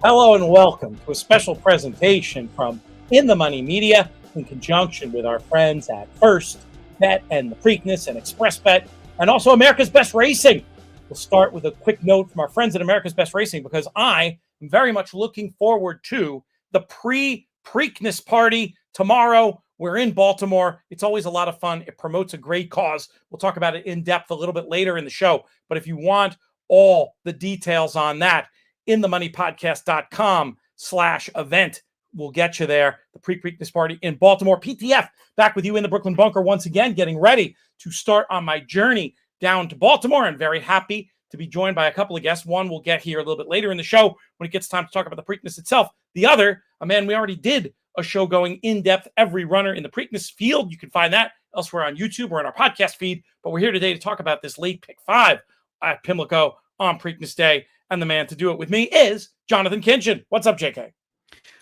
Hello and welcome to a special presentation from In the Money Media in conjunction with our friends at First Bet and the Preakness and Express Bet and also America's Best Racing. We'll start with a quick note from our friends at America's Best Racing because I am very much looking forward to the Preakness party tomorrow. We're in Baltimore. It's always a lot of fun. It promotes a great cause. We'll talk about it in depth a little bit later in the show. But if you want all the details on that, inthemoneypodcast.com/event will get you there. The Preakness party in Baltimore. PTF back with you in the Brooklyn bunker once again, getting ready to start on my journey down to Baltimore, and very happy to be joined by a couple of guests. One will get here a little bit later in the show when it gets time to talk about the Preakness itself. The other, a man we already did a show going in depth, every runner in the Preakness field. You can find that elsewhere on YouTube or in our podcast feed. But we're here today to talk about this late pick 5 at Pimlico on Preakness Day. And the man to do it with me is Jonathan Kinchin. What's up, JK?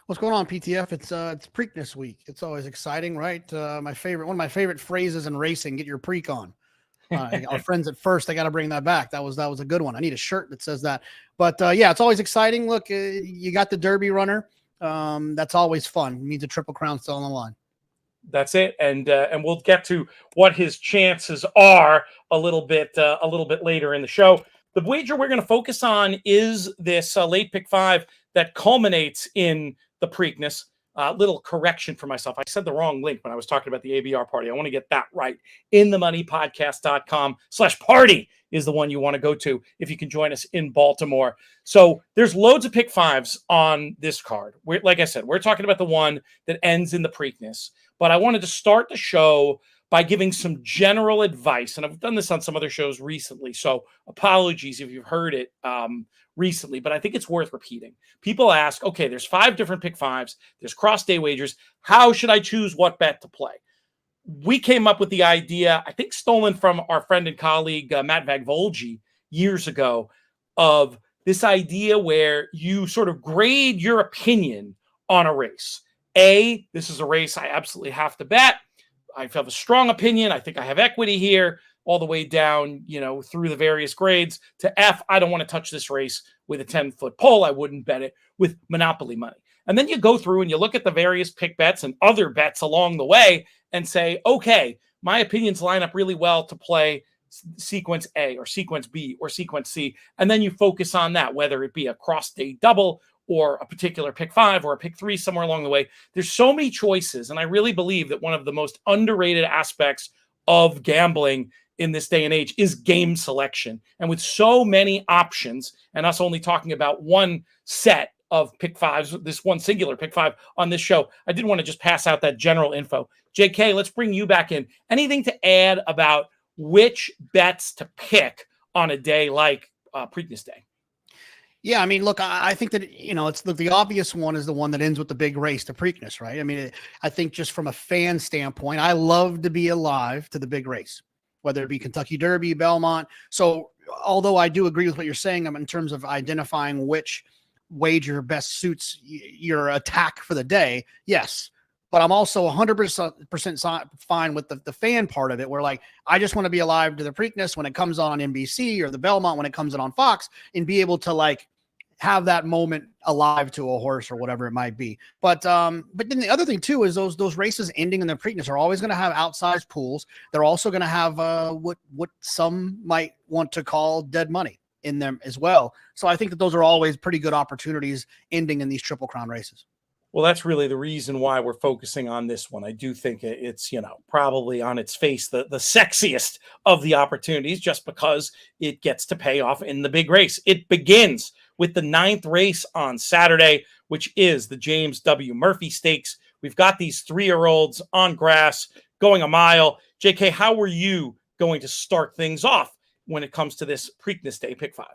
What's going on, PTF? It's Preakness week. It's always exciting, right? One of my favorite phrases in racing: "Get your preak on." Our friends at First, I got to bring that back. That was a good one. I need a shirt that says that. But yeah, it's always exciting. Look, you got the Derby runner. That's always fun. It means a Triple Crown still on the line. That's it, and we'll get to what his chances are a little bit later in the show. The wager we're going to focus on is this late pick 5 that culminates in the Preakness. Little correction for myself. I said the wrong link when I was talking about the ABR party. I want to get that right. inthemoneypodcast.com/party is the one you want to go to if you can join us in Baltimore. So there's loads of pick 5s on this card. Like I said, we're talking about the one that ends in the Preakness. But I wanted to start the show by giving some general advice. And I've done this on some other shows recently, so apologies if you've heard it recently, but I think it's worth repeating. People ask, okay, there's 5 different pick 5s. There's cross-day wagers. How should I choose what bet to play? We came up with the idea, I think stolen from our friend and colleague, Matt Vagvolgi, years ago, of this idea where you sort of grade your opinion on a race. A, this is a race I absolutely have to bet. I have a strong opinion. I think I have equity here, all the way down, through the various grades, to F, I don't want to touch this race with a 10-foot pole. I wouldn't bet it with Monopoly money. And then you go through and you look at the various pick bets and other bets along the way and say, okay, my opinions line up really well to play sequence A or sequence B or sequence C. And then you focus on that, whether it be a cross-day double or a particular pick 5 or a pick 3 somewhere along the way. There's so many choices. And I really believe that one of the most underrated aspects of gambling in this day and age is game selection. And with so many options and us only talking about one set of pick 5s, this one singular pick 5 on this show, I did want to just pass out that general info. JK, let's bring you back in. Anything to add about which bets to pick on a day like Preakness Day? Yeah, I mean, look, I think that, it's the obvious one is the one that ends with the big race, the Preakness, right? I mean, I think just from a fan standpoint, I love to be alive to the big race, whether it be Kentucky Derby, Belmont. So although I do agree with what you're saying in terms of identifying which wager best suits your attack for the day, yes. But I'm also 100% fine with the fan part of it, where I just want to be alive to the Preakness when it comes on NBC or the Belmont when it comes in on Fox, and be able to have that moment alive to a horse or whatever it might be. But then the other thing too is those races ending in the Preakness are always going to have outsized pools. They're also going to have what some might want to call dead money in them as well. So I think that those are always pretty good opportunities ending in these Triple Crown races. Well, that's really the reason why we're focusing on this one. I do think it's, probably on its face the sexiest of the opportunities, just because it gets to pay off in the big race. It begins with the 9th race on Saturday, which is the James W. Murphy Stakes. We've got these 3-year-olds on grass going a mile. JK, how were you going to start things off when it comes to this Preakness Day Pick 5?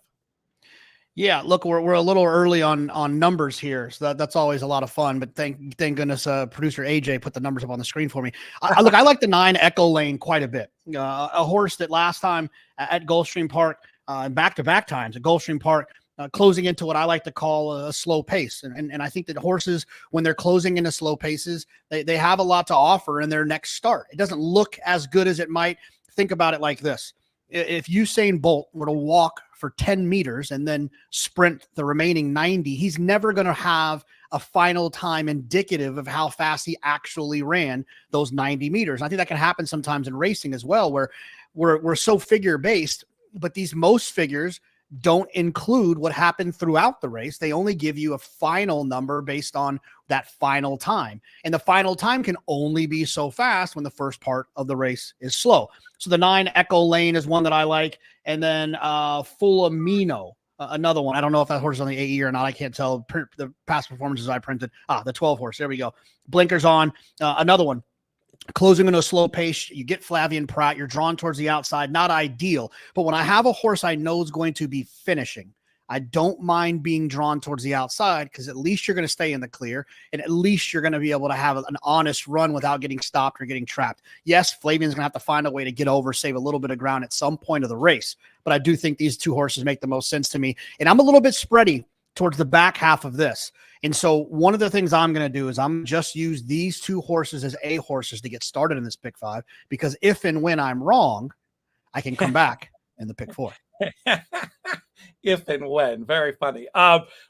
Yeah, look, we're a little early on numbers here, so that's always a lot of fun. But thank goodness producer AJ put the numbers up on the screen for me. I like the 9 Echo Lane quite a bit. A horse that last time at Gulfstream Park, back-to-back times at Gulfstream Park, closing into what I like to call a slow pace. And I think that horses, when they're closing into slow paces, they have a lot to offer in their next start. It doesn't look as good as it might. Think about it like this. If Usain Bolt were to walk for 10 meters and then sprint the remaining 90, he's never going to have a final time indicative of how fast he actually ran those 90 meters. I think that can happen sometimes in racing as well, where we're so figure based, but these most figures don't include what happened throughout the race. They only give you a final number based on that final time. And the final time can only be so fast when the first part of the race is slow. So the 9 Echo Lane is one that I like. And then Fulamino, another one. I don't know if that horse is on the AE or not. I can't tell the past performances I printed. The 12 horse. There we go. Blinkers on. Another one. Closing into a slow pace, you get Flavien Prat, you're drawn towards the outside, not ideal. But when I have a horse I know is going to be finishing, I don't mind being drawn towards the outside because at least you're going to stay in the clear and at least you're going to be able to have an honest run without getting stopped or getting trapped. Yes, Flavian's going to have to find a way to get over, save a little bit of ground at some point of the race. But I do think these two horses make the most sense to me. And I'm a little bit spready towards the back half of this. And so one of the things I'm going to do is I'm just use these two horses as A horses to get started in this pick 5, because if and when I'm wrong, I can come back in the pick 4. If and when. Very funny.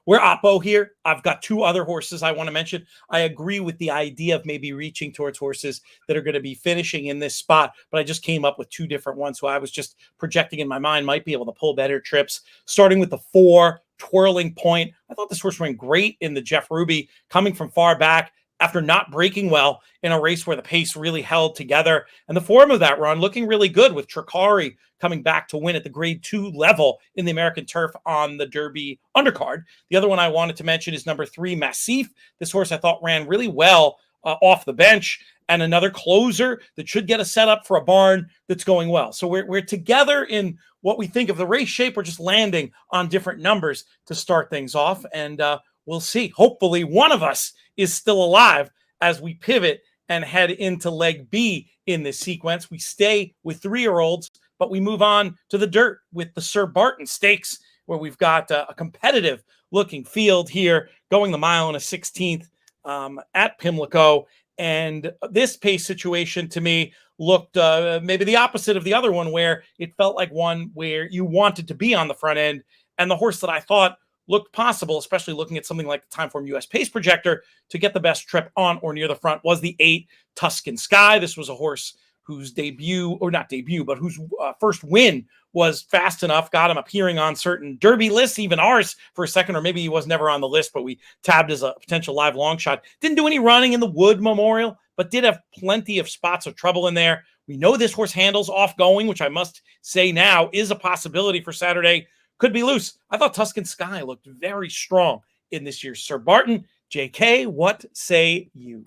We're Oppo here. I've got 2 other horses I want to mention. I agree with the idea of maybe reaching towards horses that are going to be finishing in this spot, but I just came up with 2 different ones. So I was just projecting in my mind might be able to pull better trips, starting with the 4 Twirling Point. I thought this horse ran great in the Jeff Ruby, coming from far back after not breaking well in a race where the pace really held together. And the form of that run looking really good with Tricari coming back to win at the grade 2 level in the American Turf on the Derby undercard. The other one I wanted to mention is number 3, Massif. This horse I thought ran really well off the bench, and another closer that should get a setup for a barn that's going well. So we're together in what we think of the race shape. We're just landing on different numbers to start things off, and we'll see. Hopefully one of us is still alive as we pivot and head into leg B in this sequence. We stay with 3-year-olds, but we move on to the dirt with the Sir Barton Stakes, where we've got a competitive looking field here, going the mile and a 16th at Pimlico. And this pace situation to me looked maybe the opposite of the other one, where it felt like one where you wanted to be on the front end. And the horse that I thought looked possible, especially looking at something like the Timeform US Pace Projector, to get the best trip on or near the front was the 8 Tuscan Sky. This was a horse whose whose first win was fast enough, got him appearing on certain Derby lists, even ours for a second, or maybe he was never on the list, but we tabbed as a potential live long shot. Didn't do any running in the Wood Memorial, but did have plenty of spots of trouble in there. We know this horse handles off going, which I must say now is a possibility for Saturday. Could be loose. I thought Tuscan Sky looked very strong in this year's Sir Barton. JK, what say you?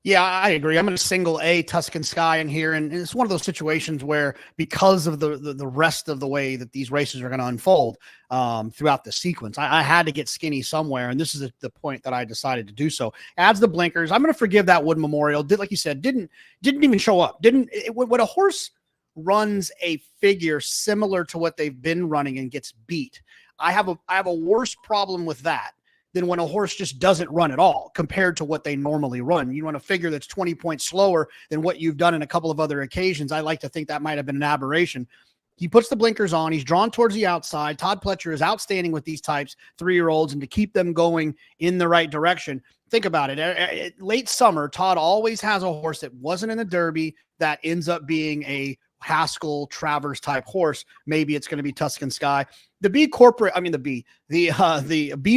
Yeah, I agree. I'm going to single A Tuscan Sky in here. And it's one of those situations where, because of the rest of the way that these races are going to unfold throughout the sequence, I had to get skinny somewhere. And this is the point that I decided to do so. Adds the blinkers. I'm going to forgive that Wood Memorial. Like you said, didn't even show up. When a horse runs a figure similar to what they've been running and gets beat, I have a worse problem with that than when a horse just doesn't run at all compared to what they normally run. You run a figure that's 20 points slower than what you've done in a couple of other occasions. I like to think that might have been an aberration. He puts the blinkers on. He's drawn towards the outside. Todd Pletcher is outstanding with these types, 3-year-olds, and to keep them going in the right direction. Think about it. Late summer, Todd always has a horse that wasn't in the Derby that ends up being a Haskell Travers type horse. Maybe it's going to be Tuscan Sky. The B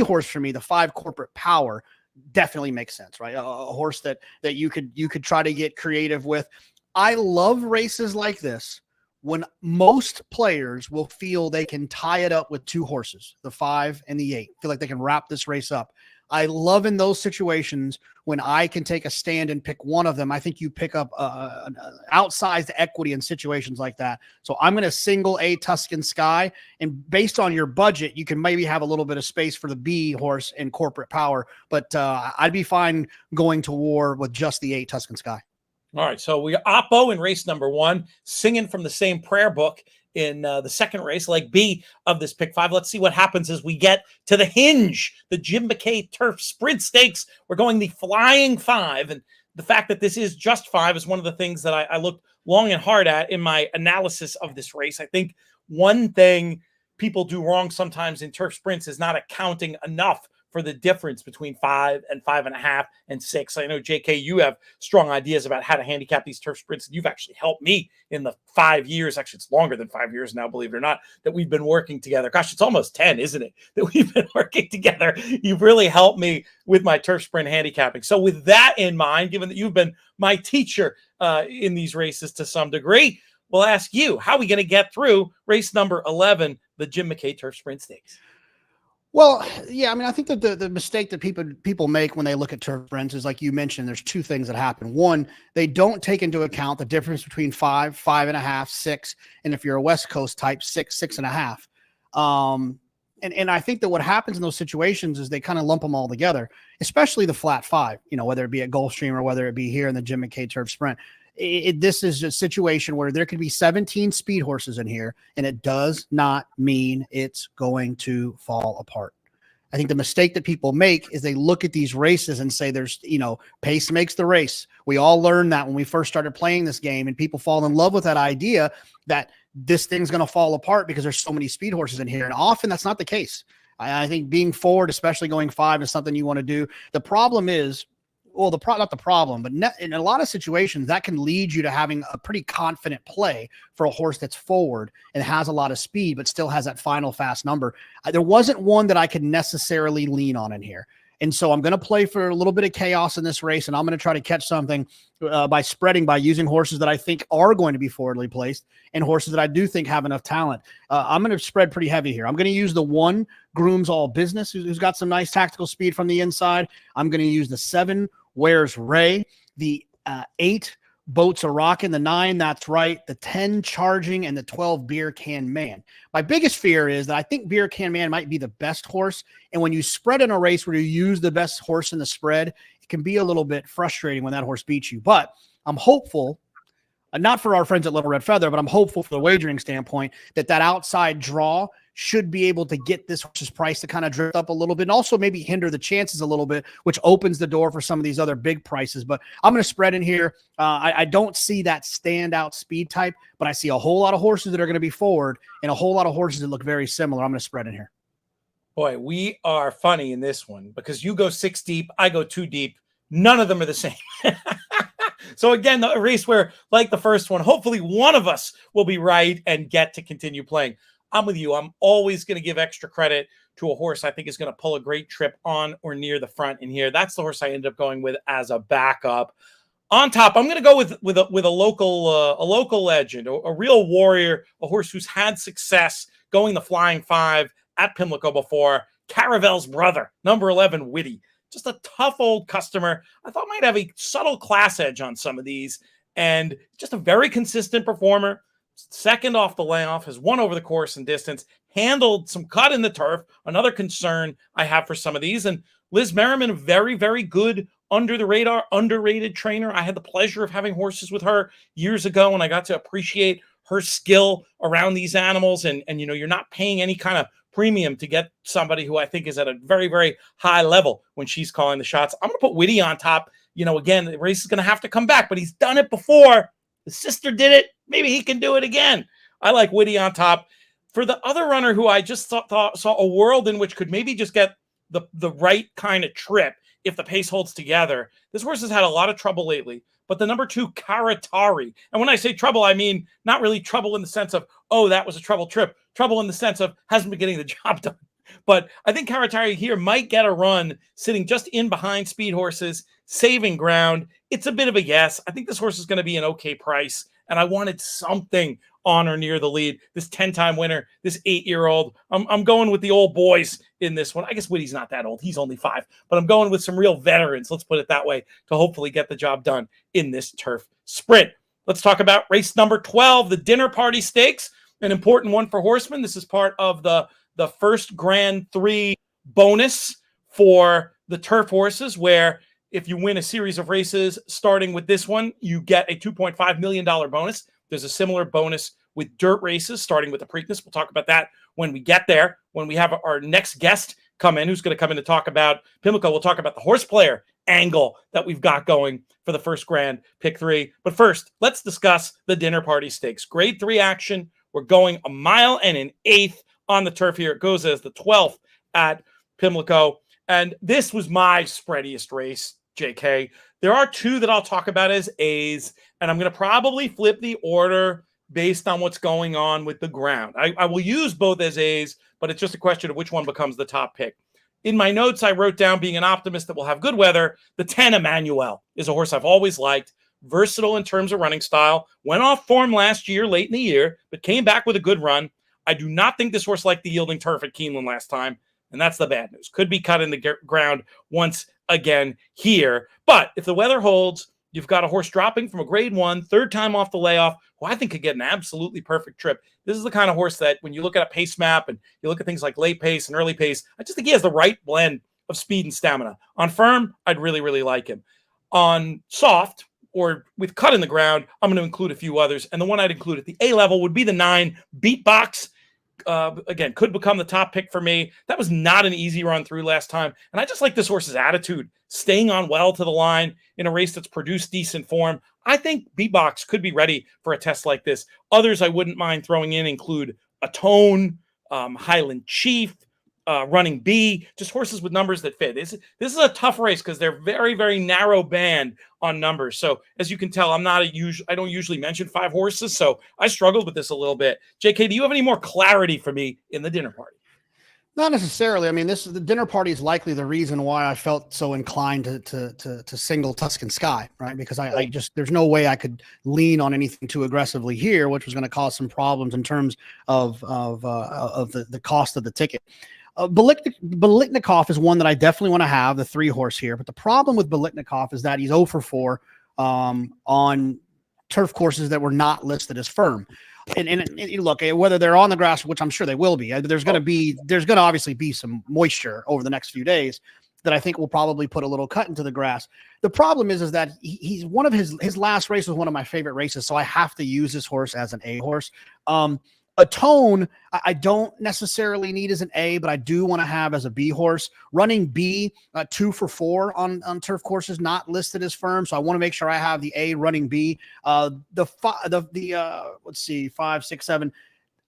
horse for me, the 5 Corporate Power, definitely makes sense, right? A horse that you could try to get creative with. I love races like this when most players will feel they can tie it up with 2 horses, the 5 and the 8. Feel like they can wrap this race up. I love in those situations when I can take a stand and pick one of them. I think you pick up an outsized equity in situations like that. So I'm going to single A Tuscan Sky. And based on your budget, you can maybe have a little bit of space for the B horse and Corporate Power. But I'd be fine going to war with just the 8 Tuscan Sky. All right, so we Oppo in race number 1, singing from the same prayer book in the second race, leg B of this pick 5. Let's see what happens as we get to the hinge, the Jim McKay Turf Sprint Stakes. We're going the Flying 5, and the fact that this is just 5 is one of the things that I looked long and hard at in my analysis of this race. I think one thing people do wrong sometimes in turf sprints is not accounting enough for the difference between 5 and 5.5 and 6. I know, JK, you have strong ideas about how to handicap these turf sprints. You've actually helped me in the 5 years. Actually, it's longer than 5 years now, believe it or not, that we've been working together. Gosh, it's almost 10, isn't it, that we've been working together? You've really helped me with my turf sprint handicapping. So with that in mind, given that you've been my teacher in these races to some degree, we'll ask you, how are we going to get through race number 11, the Jim McKay Turf Sprint Stakes? Well, yeah, I mean, I think that the mistake that people make when they look at turf sprints is, like you mentioned, there's two things that happen. One, they don't take into account the difference between 5, 5.5, 6, and if you're a West Coast type, 6, 6.5. And I think that what happens in those situations is they kind of lump them all together, especially the flat 5, whether it be at Gulfstream or whether it be here in the Jim McKay Turf Sprint. This is a situation where there could be 17 speed horses in here, and it does not mean it's going to fall apart. I think the mistake that people make is they look at these races and say there's, pace makes the race. We all learned that when we first started playing this game, and people fall in love with that idea that this thing's going to fall apart because there's so many speed horses in here. And often that's not the case. I think being forward, especially going 5, is something you want to do. The problem is, well, not the problem, but in a lot of situations, that can lead you to having a pretty confident play for a horse that's forward and has a lot of speed, but still has that final fast number. There wasn't one that I could necessarily lean on in here. And so I'm going to play for a little bit of chaos in this race, and I'm going to try to catch something by spreading, by using horses that I think are going to be forwardly placed and horses that I do think have enough talent. I'm going to spread pretty heavy here. I'm going to use the 1, Grooms All Business, who's got some nice tactical speed from the inside. I'm going to use the 7, Where's Ray, the 8, Boats a Rockin', the 9, That's Right, the 10, Charging, and the 12, Beer Can Man. My biggest fear is that I think Beer Can Man might be the best horse, and when you spread in a race where you use the best horse in the spread, it can be a little bit frustrating when that horse beats you. But I'm hopeful, not for our friends at Little Red Feather, but I'm hopeful for the wagering standpoint that outside draw should be able to get this horse's price to kind of drift up a little bit, and also maybe hinder the chances a little bit, which opens the door for some of these other big prices. But I'm going to spread in here. I don't see that standout speed type, but I see a whole lot of horses that are going to be forward and a whole lot of horses that look very similar. I'm going to spread in here. Boy, we are funny in this one because you go 6 deep, I go 2 deep. None of them are the same. So again, a race where, like the first one, hopefully one of us will be right and get to continue playing. I'm with you. I'm always going to give extra credit to a horse I think is going to pull a great trip on or near the front in here. That's the horse I ended up going with as a backup. On top, I'm going to go with a local legend, a real warrior, a horse who's had success going the flying 5 at Pimlico before. Caravel's brother, number 11, Witty. Just a tough old customer. I thought might have a subtle class edge on some of these, and just a very consistent performer. Second off the layoff, has won over the course and distance, handled some cut in the turf. Another concern I have for some of these. And Liz Merriman, a very, very good under the radar, underrated trainer. I had the pleasure of having horses with her years ago, and I got to appreciate her skill around these animals. And you're not paying any kind of premium to get somebody who I think is at a very, very high level when she's calling the shots. I'm going to put Witty on top. Again, the race is going to have to come back, but he's done it before. The sister did it. Maybe he can do it again. I like Witty on top. For the other runner who I just thought saw a world in which could maybe just get the right kind of trip if the pace holds together. This horse has had a lot of trouble lately, but the number 2, Karatari. And when I say trouble, I mean not really trouble in the sense of, oh, that was a trouble trip. Trouble in the sense of hasn't been getting the job done. But I think Karatari here might get a run sitting just in behind speed horses, saving ground. It's a bit of a yes. I think this horse is going to be an okay price, and I wanted something on or near the lead. This 10-time winner, this 8-year-old. I'm going with the old boys in this one. I guess Witty's not that old. He's only 5. But I'm going with some real veterans, let's put it that way, to hopefully get the job done in this turf sprint. Let's talk about race number 12, the Dinner Party Stakes, an important one for horsemen. This is part of the first Grand 3 bonus for the turf horses, where if you win a series of races starting with this one, you get a $2.5 million bonus. There's a similar bonus with dirt races starting with the Preakness. We'll talk about that when we get there, when we have our next guest come in. Who's going to come in to talk about Pimlico? We'll talk about the horse player angle that we've got going for the first grand pick 3. But first, let's discuss the dinner party stakes. Grade 3 action. We're going 1 mile and an 1/8 on the turf here. It goes as the 12th at Pimlico. And this was my spreadiest race, JK. There are 2 that I'll talk about as A's, and I'm going to probably flip the order based on what's going on with the ground. I will use both as A's, but it's just a question of which one becomes the top pick. In my notes, I wrote down, being an optimist that will have good weather, the 10 Emmanuel is a horse I've always liked. Versatile in terms of running style. Went off form last year, late in the year, but came back with a good run. I do not think this horse liked the yielding turf at Keeneland last time, and that's the bad news. Could be cut in the ground once again here. But if the weather holds, you've got a horse dropping from a grade 1, 3rd time off the layoff, who I think could get an absolutely perfect trip. This is the kind of horse that when you look at a pace map and you look at things like late pace and early pace, I just think he has the right blend of speed and stamina. On firm, I'd really, really like him. On soft, or with cut in the ground, I'm going to include a few others. And the one I'd include at the A level would be the 9 Beatbox. Again, could become the top pick for me. That was not an easy run through last time. And I just like this horse's attitude, staying on well to the line in a race that's produced decent form. I think Beatbox could be ready for a test like this. Others I wouldn't mind throwing in include Atone, Highland Chief, Running B, just horses with numbers that fit. This is a tough race because they're very, very narrow band on numbers. So as you can tell, I don't usually mention 5 horses, so I struggled with this a little bit. JK, do you have any more clarity for me in the dinner party? Not necessarily. I mean, the dinner party is likely the reason why I felt so inclined to single Tuscan Sky, right? Because I just, there's no way I could lean on anything too aggressively here, which was going to cause some problems in terms of the cost of the ticket. Biletnikoff is one that I definitely want to have, the 3 horse here. But the problem with Biletnikoff is that he's 0 for 4 on turf courses that were not listed as firm. And look, whether they're on the grass, which I'm sure they will be, there's going to obviously be some moisture over the next few days that I think will probably put a little cut into the grass. The problem is that he's one of his last race was one of my favorite races, so I have to use this horse as an A horse. Atone, I don't necessarily need as an A, but I do want to have as a B horse. Running B, 2 for 4 on turf courses, not listed as firm. So I want to make sure I have the A running B. Let's see, 5, 6, 7.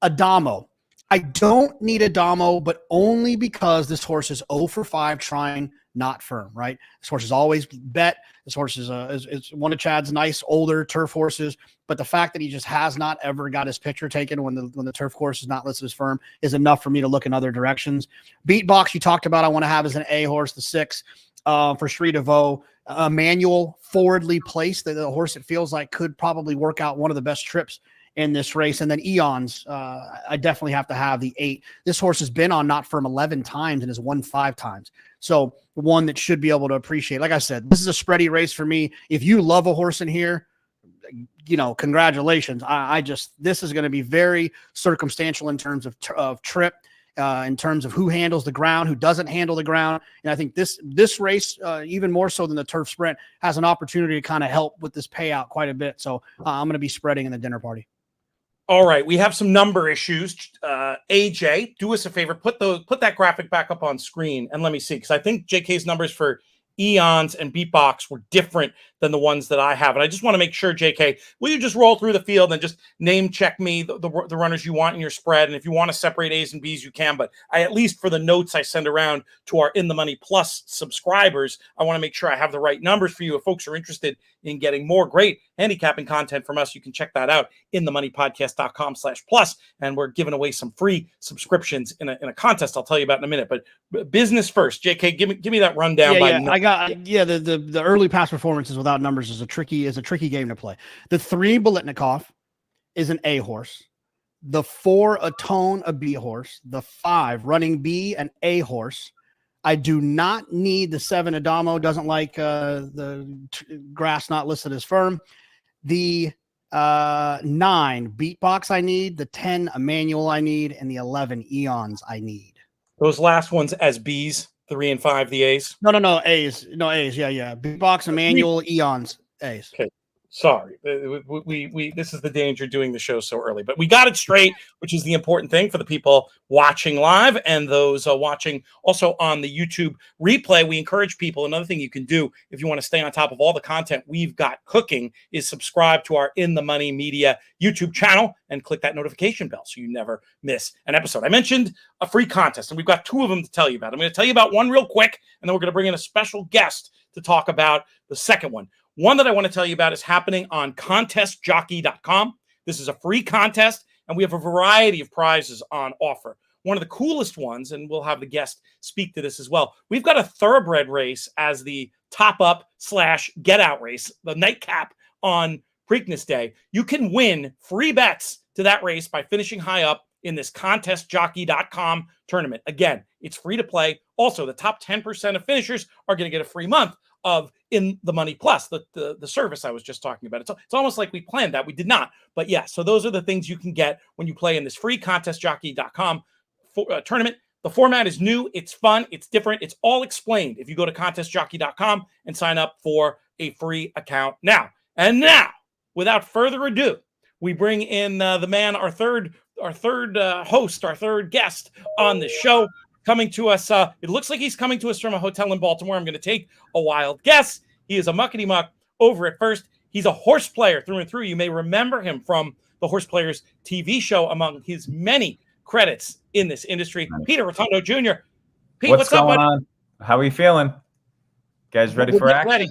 Adamo. I don't need Adamo, but only because this horse is 0 for 5 trying, not firm, right? This horse is always bet. This horse is one of Chad's nice older turf horses, but the fact that he just has not ever got his picture taken when the turf course is not listed as firm is enough for me to look in other directions. Beatbox, you talked about, I want to have as an A horse, the 6 for Street of O. Manual, forwardly placed, the horse it feels like could probably work out one of the best trips in this race. And then Eons, I definitely have to have the 8. This horse has been on not firm 11 times and has won 5 times. So one that should be able to appreciate. Like I said, this is a spready race for me. If you love a horse in here, congratulations. This is going to be very circumstantial in terms of trip, in terms of who handles the ground, who doesn't handle the ground. And I think this race, even more so than the turf sprint, has an opportunity to kind of help with this payout quite a bit. So I'm going to be spreading in the dinner party. All right, we have some number issues. AJ, do us a favor, put that graphic back up on screen and let me see, because I think JK's numbers for Eons and Beatbox were different than the ones that I have. And I just want to make sure, JK, will you just roll through the field and just name check me the runners you want in your spread? And if you want to separate A's and B's, you can. But at least for the notes I send around to our In the Money Plus subscribers, I want to make sure I have the right numbers for you. If folks are interested in getting more great handicapping content from us, you can check that out in themoneypodcast.com/plus. And we're giving away some free subscriptions in a contest I'll tell you about in a minute. But business first, JK, give me that rundown. The early past performances without numbers is a tricky game to play. The 3 Biletnikoff is an A horse. The 4 Atone, a B horse. The 5 Running B, an A horse. I do not need the 7 Adamo. Doesn't like the grass not listed as firm. The 9 Beatbox I need. The 10 Emmanuel I need, and the 11 Eons I need. Those last ones as B's. 3 and 5, the A's. No, A's. No A's. Yeah. Beatbox, Emmanuel, Eons, A's. Okay. Sorry, we this is the danger doing the show so early, but we got it straight, which is the important thing for the people watching live and those watching also on the YouTube replay. We encourage people. Another thing you can do if you want to stay on top of all the content we've got cooking is subscribe to our In the Money Media YouTube channel and click that notification bell so you never miss an episode. I mentioned a free contest, and we've got two of them to tell you about. I'm going to tell you about one real quick, and then we're going to bring in a special guest to talk about the second one. One that I want to tell you about is happening on contestjockey.com. This is a free contest, and we have a variety of prizes on offer. One of the coolest ones, and we'll have the guest speak to this as well, we've got a thoroughbred race as the top-up/get-out race, the nightcap on Preakness Day. You can win free bets to that race by finishing high up in this contestjockey.com tournament. Again, it's free to play. Also, the top 10% of finishers are going to get a free month of In the Money Plus, the service I was just talking about. It's almost like we planned that. We did not. But yeah, so those are the things you can get when you play in this free contestjockey.com tournament. The format is new. It's fun. It's different. It's all explained if you go to contestjockey.com and sign up for a free account now. And now, without further ado, we bring in the man, our third host, our third guest on the show. Coming to us, it looks like he's coming to us from a hotel in Baltimore. I'm going to take a wild guess. He is a muckety muck over at First. He's a horse player through and through. You may remember him from the Horse Players TV show, among his many credits in this industry. Peter Rotondo Jr. Pete, what's up, going buddy? on? How are you feeling? Guys ready for action? Ready.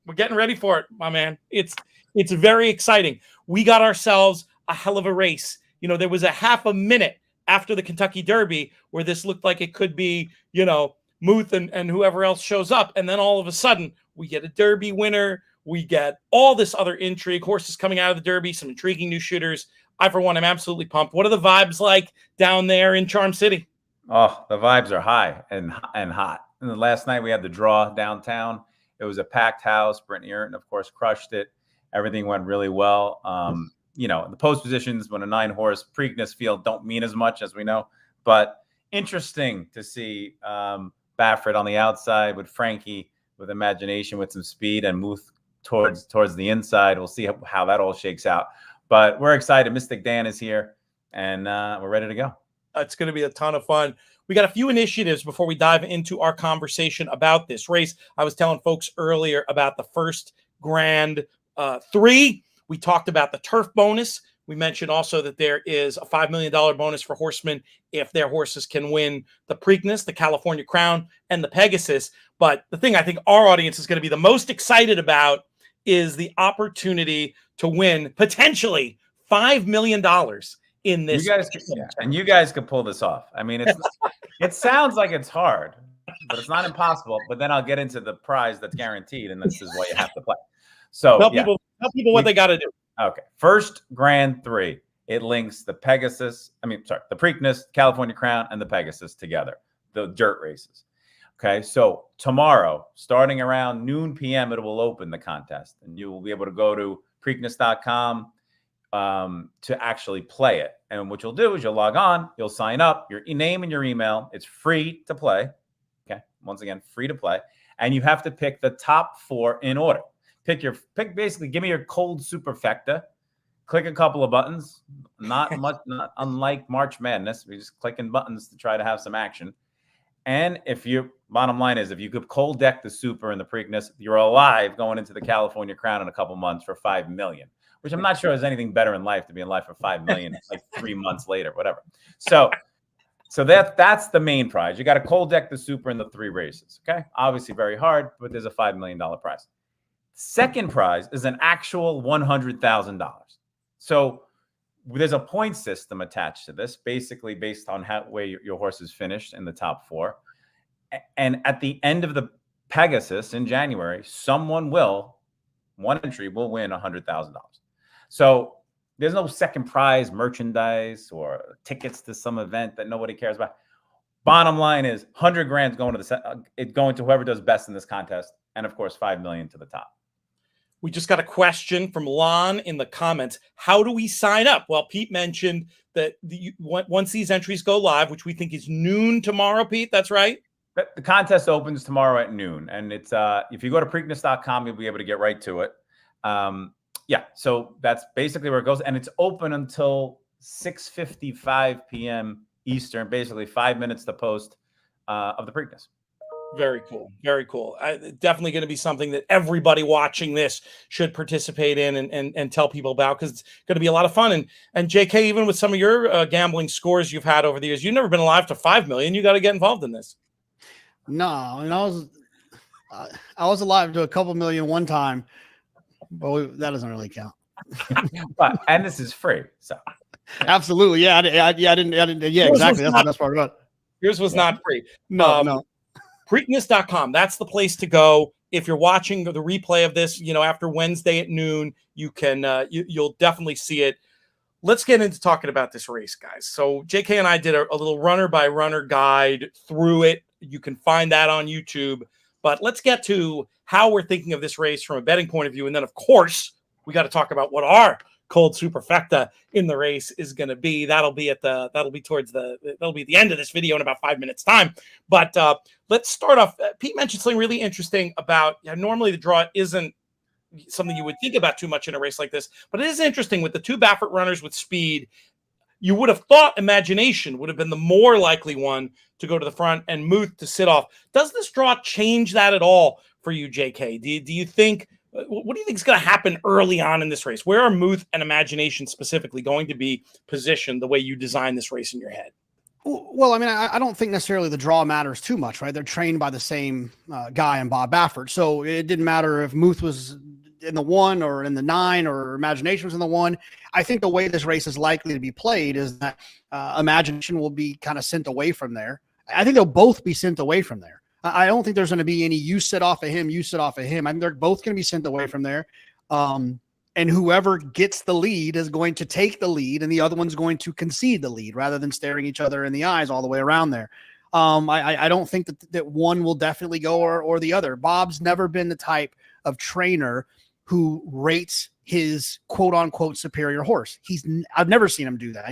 We're getting ready for it, my man. It's very exciting. We got ourselves a hell of a race. You know, there was a half a minute after the Kentucky Derby where this looked like it could be, you know, Muth and whoever else shows up. And then all of a sudden we get a Derby winner. We get all this other intrigue, horses coming out of the Derby, some intriguing new shooters. I, for one, am absolutely pumped. What are the vibes like down there in Charm City? Oh, the vibes are high and hot. And then last night we had the draw downtown. It was a packed house. Brittany Ayrton, of course, crushed it. Everything went really well. You know, the post positions when a 9-horse Preakness field don't mean as much, as we know, but interesting to see Baffert on the outside with Frankie with imagination, with some speed, and Muth towards the inside. We'll see how that all shakes out, but we're excited. Mystik Dan is here, and we're ready to go. It's going to be a ton of fun. We got a few initiatives before we dive into our conversation about this race. I was telling folks earlier about the first Grand 3. We talked about the turf bonus. We mentioned also that there is a $5 million bonus for horsemen if their horses can win the Preakness, the California Crown, and the Pegasus. But the thing I think our audience is going to be the most excited about is the opportunity to win potentially $5 million in this. You guys could pull this off. I mean, it sounds like it's hard, but it's not impossible. But then I'll get into the prize that's guaranteed, and this is what you have to play. So tell people what they got to do. Okay. First Grand 3. It links the Preakness, California Crown, and the Pegasus together, the dirt races. Okay. So tomorrow, starting around noon p.m., it will open the contest, and you will be able to go to Preakness.com to actually play it. And what you'll do is you'll log on, you'll sign up, your name and your email. It's free to play. Okay. Once again, free to play. And you have to pick the top 4 in order. Basically, give me your cold superfecta. Click a couple of buttons. Not unlike March Madness. We're just clicking buttons to try to have some action. And bottom line is, if you could cold deck the super and the Preakness, you're alive going into the California Crown in a couple months for $5 million, which I'm not sure is anything better in life to be in life for $5 million, like 3 months later, whatever. So that's the main prize. You got to cold deck the super in the 3 races. Okay. Obviously very hard, but there's a $5 million prize. Second prize is an actual $100,000. So there's a point system attached to this, basically based on where your horse is finished in the top 4. And at the end of the Pegasus in January, one entry will win $100,000. So there's no second prize merchandise or tickets to some event that nobody cares about. Bottom line is 100 grand going to whoever does best in this contest. And of course, $5 million to the top. We just got a question from Lon in the comments. How do we sign up? Well, Pete mentioned that once these entries go live, which we think is noon tomorrow, Pete, that's right? The contest opens tomorrow at noon. And it's if you go to Preakness.com, you'll be able to get right to it. Yeah, so that's basically where it goes, and it's open until 6:55 p.m. Eastern, basically 5 minutes to post of the Preakness. Very cool. Very cool. Definitely going to be something that everybody watching this should participate in and tell people about, because it's going to be a lot of fun. And JK, even with some of your gambling scores you've had over the years, you've never been alive to 5 million. You got to get involved in this. No, and I was alive to a couple million one time, but that doesn't really count. And this is free, so absolutely, yeah, I didn't, yeah, exactly. That's the best part about it. Yours was not free. No. Preakness.com. That's the place to go. If you're watching the replay of this, after Wednesday at noon, you can you'll definitely see it. Let's get into talking about this race, guys. So JK and I did a little runner by runner guide through it. You can find that on YouTube. But let's get to how we're thinking of this race from a betting point of view. And then, of course, we got to talk about what our cold superfecta in the race is going to be. That'll be at the end of this video in about 5 minutes time. But let's start off. Pete mentioned something really interesting about normally the draw isn't something you would think about too much in a race like this, but it is interesting with the two Baffert runners with speed. You would have thought Imagination would have been the more likely one to go to the front and Muth to sit off. Does this draw change that at all for you, JK? Do you think? What do you think is going to happen early on in this race? Where are Muth and Imagination specifically going to be positioned the way you design this race in your head? Well, I mean, I don't think necessarily the draw matters too much, right? They're trained by the same guy in Bob Baffert. So it didn't matter if Muth was in the 1 or in the 9 or Imagination was in the 1. I think the way this race is likely to be played is that Imagination will be kind of sent away from there. I think they'll both be sent away from there. I don't think there's going to be any you sit off of him, you sit off of him. I think they're both going to be sent away from there. And whoever gets the lead is going to take the lead, and the other one's going to concede the lead rather than staring each other in the eyes all the way around there. I don't think that one will definitely go or the other. Bob's never been the type of trainer who rates his quote unquote superior horse. I've never seen him do that.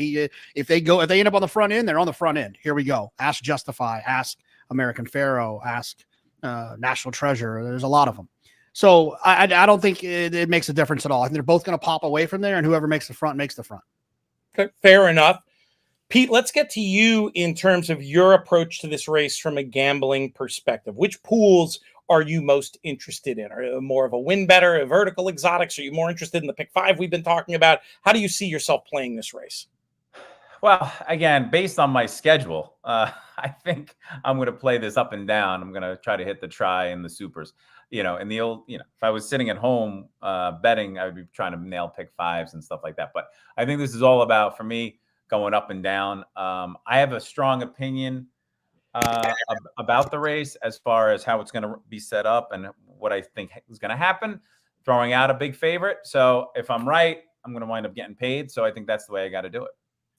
If they end up on the front end, they're on the front end. Here we go. Ask Justify, ask American Pharaoh, ask National Treasure. There's a lot of them. So I don't think it makes a difference at all. I think they're both going to pop away from there, and whoever makes the front makes the front. Okay, fair enough. Pete, let's get to you in terms of your approach to this race from a gambling perspective. Which pools are you most interested in? Are you more of a win better, a vertical exotics? Are you more interested in the pick 5 we've been talking about? How do you see yourself playing this race? Well, again, based on my schedule, I think I'm going to play this up and down. I'm going to try to hit the try and the supers. In the old, if I was sitting at home betting, I would be trying to nail pick 5s and stuff like that. But I think this is all about, for me, going up and down. I have a strong opinion about the race as far as how it's going to be set up and what I think is going to happen, throwing out a big favorite. So if I'm right, I'm going to wind up getting paid. So I think that's the way I got to do it.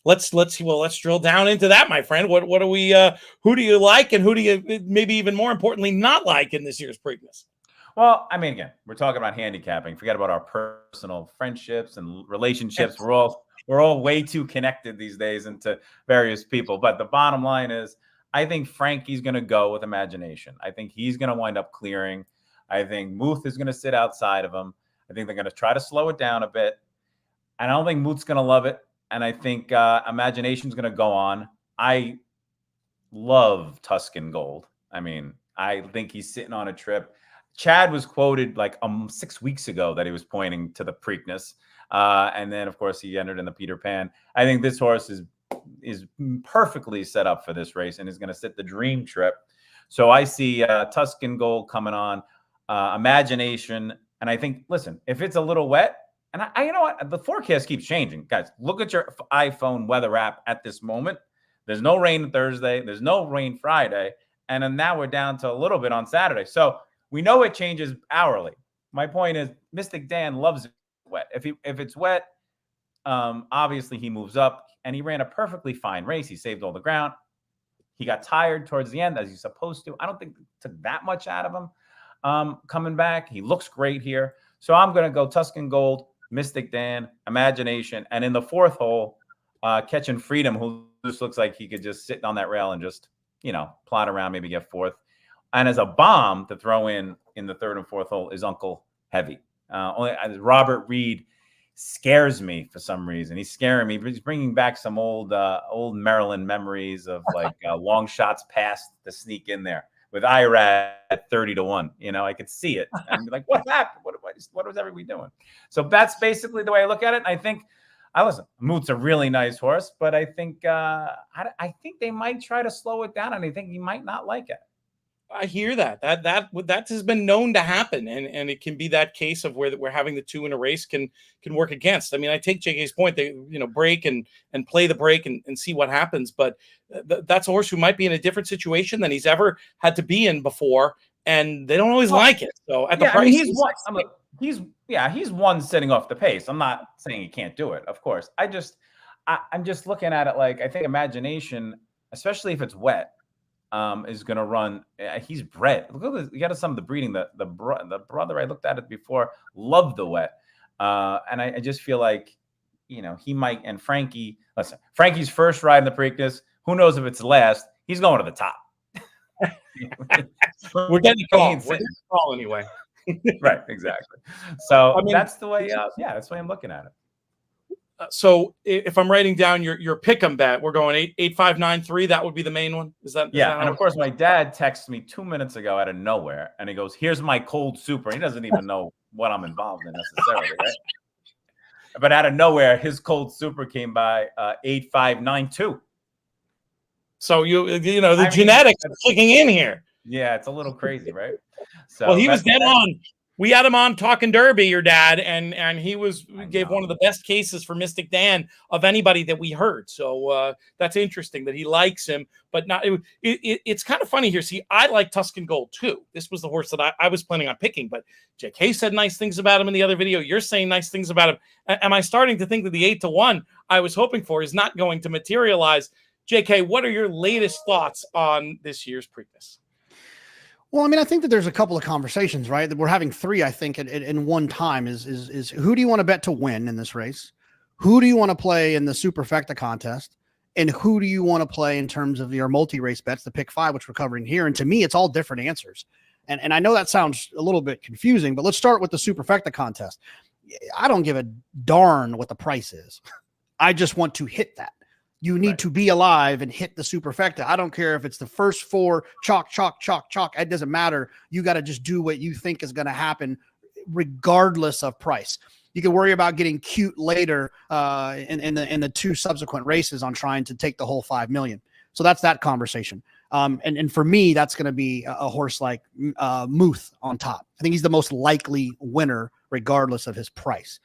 Let's drill down into that, my friend. What do we who do you like, and who do you maybe even more importantly not like in this year's Preakness? Well, I mean, again, we're talking about handicapping. Forget about our personal friendships and relationships. We're all way too connected these days into various people. But the bottom line is, I think Frankie's going to go with Imagination. I think he's going to wind up clearing. I think Muth is going to sit outside of him. I think they're going to try to slow it down a bit. And I don't think Muth's going to love it. And I think Imagination's going to go on. I love Tuscan Gold. I mean, I think he's sitting on a trip. Chad was quoted like 6 weeks ago that he was pointing to the Preakness. And then, of course, he entered in the Peter Pan. I think this horse is perfectly set up for this race and is going to sit the dream trip. So I see Tuscan Gold coming on, Imagination. And I think, listen, if it's a little wet, and I you know what? The forecast keeps changing. Guys, look at your iPhone weather app at this moment. There's no rain Thursday. There's no rain Friday. And then now we're down to a little bit on Saturday. So we know it changes hourly. My point is, Mystik Dan loves it wet. If it's wet, obviously he moves up. And he ran a perfectly fine race. He saved all the ground. He got tired towards the end, as he's supposed to. I don't think it took that much out of him coming back. He looks great here. So I'm going to go Tuscan Gold, Mystik Dan, Imagination, and in the 4th hole, Catching Freedom, who just looks like he could just sit on that rail and just, plot around, maybe get 4th. And as a bomb to throw in the 3rd and 4th hole is Uncle Heavy. Robert Reid scares me for some reason. He's scaring me. He's bringing back some old Maryland memories of like long shots past to sneak in there with IRAD at 30-1. You know, I could see it and be like, what happened? What was everybody doing? So that's basically the way I look at it. And I think, listen, Muth's a really nice horse, but I think I think they might try to slow it down, and I think he might not like it. I hear that has been known to happen, and it can be that case of where having the two in a race can work against. I mean, I take JK's point. They break and play the break and see what happens, but that's a horse who might be in a different situation than he's ever had to be in before, and they don't always like it. So at the price, he's one sitting off the pace. I'm not saying he can't do it, of course. I'm just looking at it like I think Imagination, especially if it's wet, is going to run. He's bred. Look at this. You got some of the breeding. The brother I looked at it before loved the wet, and I just feel like he might. And Frankie, listen, Frankie's first ride in the Preakness. Who knows if it's last? He's going to the top. We're getting a call. We're getting a call anyway. Right, exactly. So I mean, that's the way. That's the way I'm looking at it. So if I'm writing down your pick 'em bet, we're going 8-5-9-3. That would be the main one. Is that? And of course, my dad texted me 2 minutes ago out of nowhere, and he goes, "Here's my cold super." He doesn't even know what I'm involved in necessarily, right? But out of nowhere, his cold super came by 8-5-9-2. So the genetics are kicking in here. Yeah, it's a little crazy, right? So well, he was dead on. We had him on talking Derby, your dad, and he gave one of the best cases for Mystik Dan of anybody that we heard. So that's interesting that he likes him, but not. It's kind of funny here. See, I like Tuscan Gold too. This was the horse that I was planning on picking, but JK said nice things about him in the other video. You're saying nice things about him. Am I starting to think that the 8-1 I was hoping for is not going to materialize? JK, what are your latest thoughts on this year's Preakness? Well, I mean, I think that there's a couple of conversations, right? That we're having three, I think, in one time is who do you want to bet to win in this race? Who do you want to play in the Superfecta contest? And who do you want to play in terms of your multi-race bets, the pick 5, which we're covering here? And to me, it's all different answers. And I know that sounds a little bit confusing, but let's start with the Superfecta contest. I don't give a darn what the price is. I just want to hit that. You need to be alive and hit the superfecta. I don't care if it's the first 4 chalk. It doesn't matter. You got to just do what you think is going to happen regardless of price. You can worry about getting cute later in the 2 subsequent races on trying to take the whole 5 million. So that's that conversation. And for me, that's going to be a horse like Muth on top. I think he's the most likely winner regardless of his price.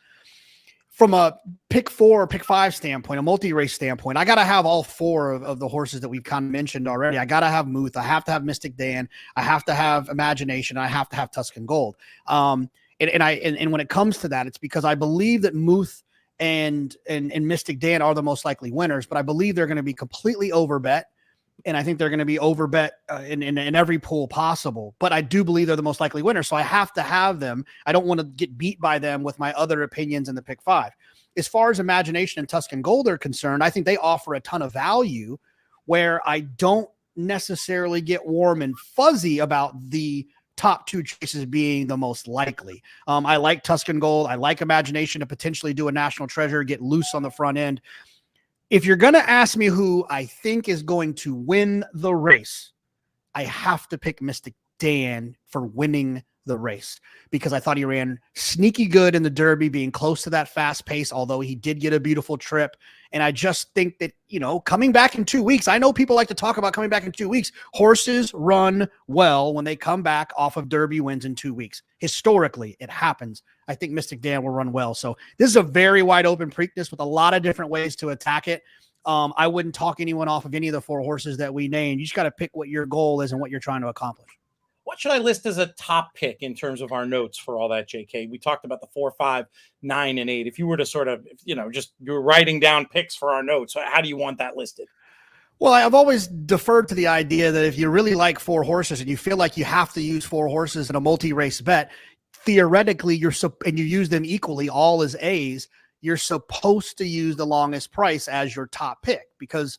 From a pick 4 or pick 5 standpoint, a multi-race standpoint, I got to have all 4 of the horses that we've kind of mentioned already. I got to have Muth. I have to have Mystik Dan. I have to have Imagination. I have to have Tuscan Gold. And when it comes to that, it's because I believe that Muth and Mystik Dan are the most likely winners, but I believe they're going to be completely overbet. And I think they're going to be overbet in every pool possible. But I do believe they're the most likely winner. So I have to have them. I don't want to get beat by them with my other opinions in the pick 5. As far as Imagination and Tuscan Gold are concerned, I think they offer a ton of value where I don't necessarily get warm and fuzzy about the top 2 choices being the most likely. I like Tuscan Gold. I like Imagination to potentially do a National Treasure, get loose on the front end. If you're going to ask me who I think is going to win the race, I have to pick Mystik Dan for winning the race because I thought he ran sneaky good in the Derby, being close to that fast pace, although he did get a beautiful trip. And I just think that, coming back in 2 weeks, I know people like to talk about coming back in 2 weeks. Horses run well when they come back off of Derby wins in 2 weeks. Historically, it happens. I think Mystik Dan will run well. So this is a very wide open Preakness with a lot of different ways to attack it. I wouldn't talk anyone off of any of the 4 horses that we named. You just got to pick what your goal is and what you're trying to accomplish. What should I list as a top pick in terms of our notes for all that, JK? We talked about the 4, 5, 9, and 8. If you were to sort of, just you're writing down picks for our notes, how do you want that listed? Well, I've always deferred to the idea that if you really like 4 horses and you feel like you have to use 4 horses in a multi-race bet, theoretically, and you use them equally, all as A's, you're supposed to use the longest price as your top pick because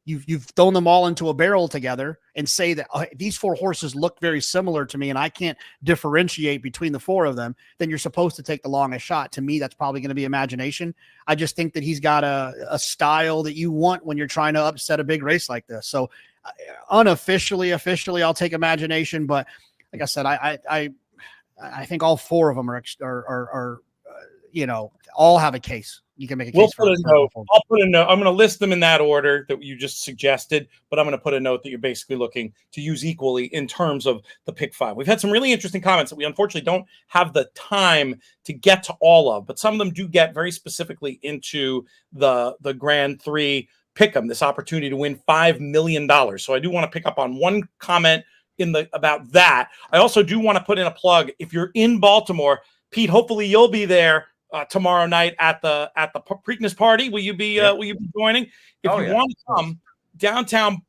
you've thrown them all into a barrel together and say that these 4 horses look very similar to me and I can't differentiate between the 4 of them, then you're supposed to take the longest shot. To me, that's probably going to be imagination. I just think that he's got a style that you want when you're trying to upset a big race like this. So officially, I'll take imagination. But like I said, I think all 4 of them are all have a case. You can make a case. We'll put a note. I'll put a note. I'm going to list them in that order that you just suggested, but I'm going to put a note that you're basically looking to use equally in terms of the pick 5. We've had some really interesting comments that we unfortunately don't have the time to get to all of, but some of them do get very specifically into the Grand 3 pick'em, this opportunity to win $5 million. So I do want to pick up on one comment about that. I also do want to put in a plug. If you're in Baltimore, Pete, hopefully you'll be there tomorrow night at the Preakness party. Will you be joining? If you want to come downtown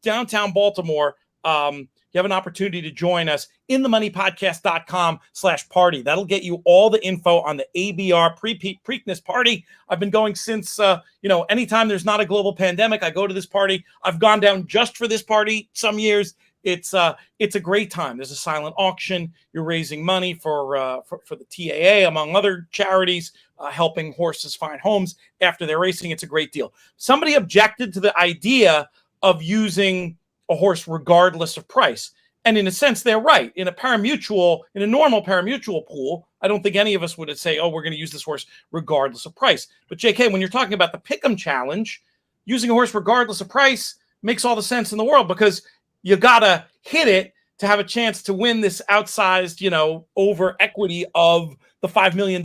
Baltimore, you have an opportunity to join us in themoneypodcast.com/party. That'll get you all the info on the ABR Preakness party. I've been going since anytime there's not a global pandemic, I go to this party. I've gone down just for this party some years. It's a great time. There's a silent auction. You're raising money for the TAA, among other charities, helping horses find homes after they're racing. It's a great deal. Somebody objected to the idea of using a horse regardless of price. And in a sense, they're right. In a normal parimutuel pool, I don't think any of us would say, we're going to use this horse regardless of price. But JK, when you're talking about the Pick'em Challenge, using a horse regardless of price makes all the sense in the world, because you got to hit it to have a chance to win this outsized, over equity of the $5 million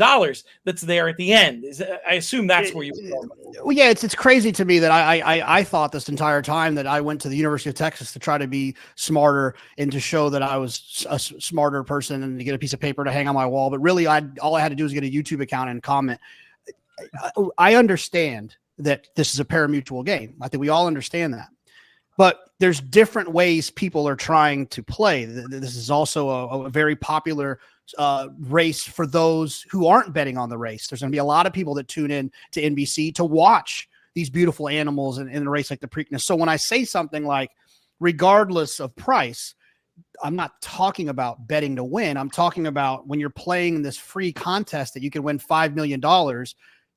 that's there at the end. I assume that's where you were. Well, yeah, it's crazy to me that I thought this entire time that I went to the University of Texas to try to be smarter and to show that I was a smarter person and to get a piece of paper to hang on my wall. But really, all I had to do was get a YouTube account and comment. I understand that this is a parimutuel game. I think we all understand that. But there's different ways people are trying to play. This is also a very popular race for those who aren't betting on the race. There's going to be a lot of people that tune in to NBC to watch these beautiful animals in a race like the Preakness. So when I say something like, regardless of price, I'm not talking about betting to win. I'm talking about when you're playing this free contest that you can win $5 million.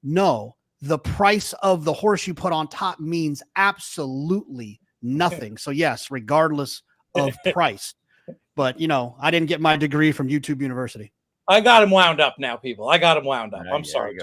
No, the price of the horse you put on top means absolutely nothing. So yes, regardless of price. But I didn't get my degree from YouTube University. I got him wound up now, people. I got him wound up. I'm sorry.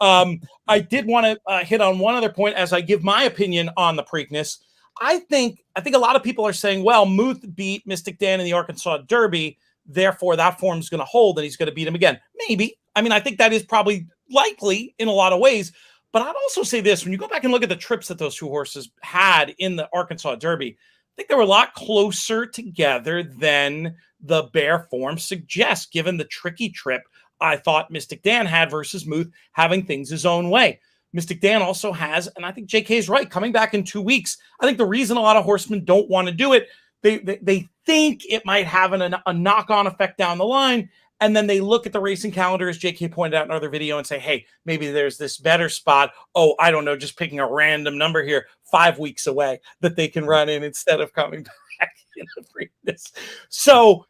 I did want to hit on one other point as I give my opinion on the Preakness. I think a lot of people are saying, well, Muth beat Mystik Dan in the Arkansas Derby, therefore that form is going to hold and he's going to beat him again. Maybe. I mean, I think that is probably likely in a lot of ways. But I'd also say this, when you go back and look at the trips that those 2 horses had in the Arkansas Derby, I think they were a lot closer together than the bare form suggests, given the tricky trip I thought Mystik Dan had versus Muth having things his own way. Mystik Dan also has, and I think JK is right, coming back in 2 weeks. I think the reason a lot of horsemen don't want to do it, they think it might have a knock-on effect down the line. And then they look at the racing calendar, as JK pointed out in another video, and say, hey, maybe there's this better spot. Oh, I don't know, just picking a random number here, 5 weeks away that they can run in instead of coming back in the Preakness. So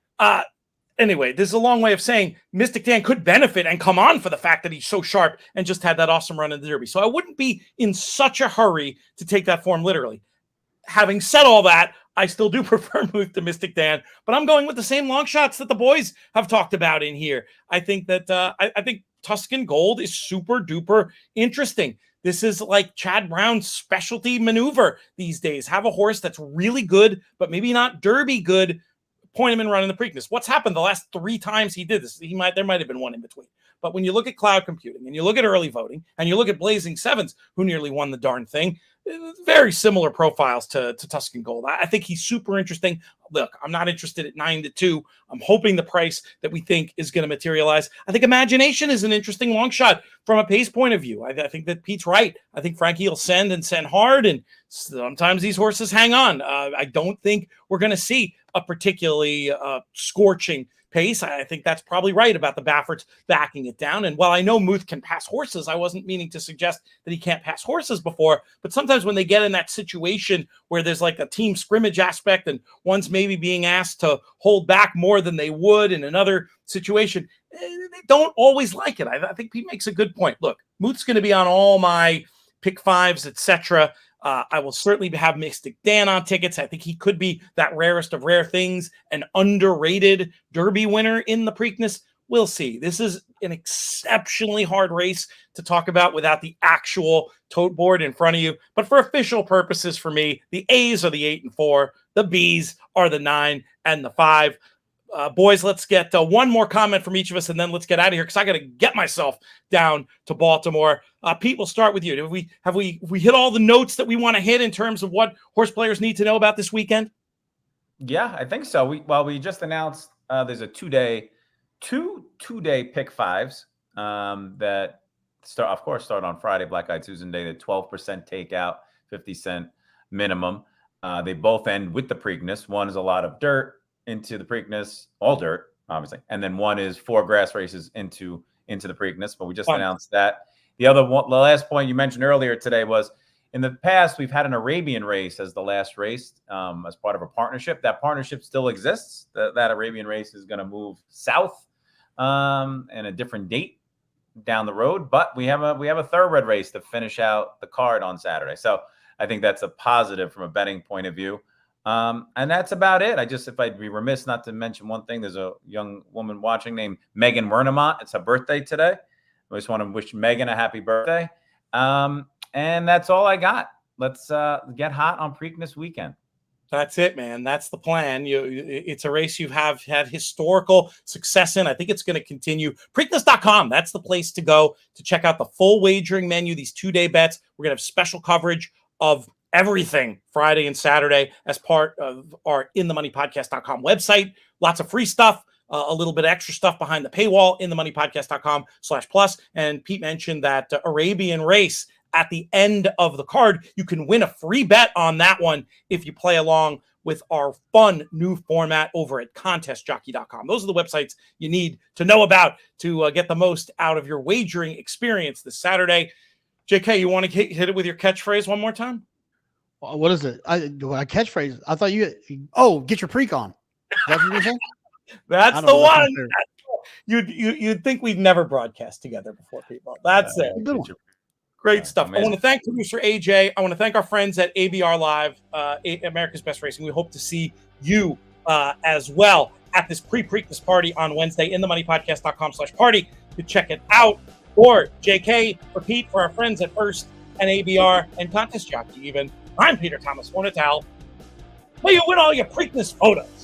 anyway, this is a long way of saying Mystik Dan could benefit and come on for the fact that he's so sharp and just had that awesome run in the Derby. So I wouldn't be in such a hurry to take that form literally. Having said all that, I still do prefer Muth to Mystik Dan, but I'm going with the same long shots that the boys have talked about in here. I think that I think Tuscan Gold is super duper interesting. This is like Chad Brown's specialty maneuver these days. Have a horse that's really good, but maybe not Derby good. Point him and run in the Preakness. What's happened the last 3 times he did this? There might have been one in between. But when you look at cloud computing and you look at early voting and you look at Blazing Sevens, who nearly won the darn thing, very similar profiles to Tuscan Gold. I think he's super interesting. Look, I'm not interested at 9-2. I'm hoping the price that we think is going to materialize. I think Imagination is an interesting long shot from a pace point of view. I think that Pete's right. I think Frankie will send hard, and sometimes these horses hang on. I don't think we're going to see a particularly scorching pace. I think that's probably right about the Bafferts backing it down. And while I know Muth can pass horses, I wasn't meaning to suggest that he can't pass horses before. But sometimes when they get in that situation where there's like a team scrimmage aspect and one's maybe being asked to hold back more than they would in another situation, they don't always like it. I think Pete makes a good point. Look, Muth's going to be on all my pick fives, etc. I will certainly have Mystik Dan on tickets. I think he could be that rarest of rare things, an underrated Derby winner in the Preakness. We'll see. This is an exceptionally hard race to talk about without the actual tote board in front of you. But for official purposes, for me, the A's are the 8 and 4. The B's are the 9 and the 5. Boys, let's get one more comment from each of us, and then let's get out of here because I got to get myself down to Baltimore. Pete, we'll start with you. Have we hit all the notes that we want to hit in terms of what horse players need to know about this weekend? Yeah, I think so. We just announced there's a two-day pick fives that start on Friday, Black Eye Tuesday, the 12% takeout, 50-cent minimum. They both end with the Preakness. One is a lot of dirt into the Preakness, all dirt, obviously. And then one is 4 grass races into the Preakness, but we just announced that. The last point you mentioned earlier today was in the past, we've had an Arabian race as the last race as part of a partnership. That partnership still exists. That Arabian race is going to move south and a different date down the road, but we have a thoroughbred race to finish out the card on Saturday. So I think that's a positive from a betting point of view. And that's about it. If I'd be remiss not to mention one thing, there's a young woman watching named Megan Wernamont. It's her birthday today. I just want to wish Megan a happy birthday. And that's all I got. Let's get hot on Preakness weekend. That's it, man. That's the plan. It's a race you have had historical success in. I think it's going to continue. Preakness.com. That's the place to go to check out the full wagering menu, these 2-day bets. We're going to have special coverage of everything Friday and Saturday as part of our InTheMoneyPodcast.com website. Lots of free stuff, a little bit of extra stuff behind the paywall, InTheMoneyPodcast.com/plus. And Pete mentioned that Arabian race at the end of the card. You can win a free bet on that one if you play along with our fun new format over at ContestJockey.com. Those are the websites you need to know about to get the most out of your wagering experience this Saturday. JK, you want to hit it with your catchphrase one more time? What is it? I catchphrase. I thought get your preak on. That's what you're saying? That's the one. You'd think we'd never broadcast together before, people. That's it. Great stuff. Amazing. I want to thank producer AJ. I want to thank our friends at ABR Live, America's Best Racing. We hope to see you as well at this pre-Preakness party on Wednesday. InTheMoneyPodcast.com/party to check it out. Or JK, for Pete, for our friends at First and ABR and Contest Jockey even. I'm Peter Thomas Hornatal. May you win all your Preakness photos.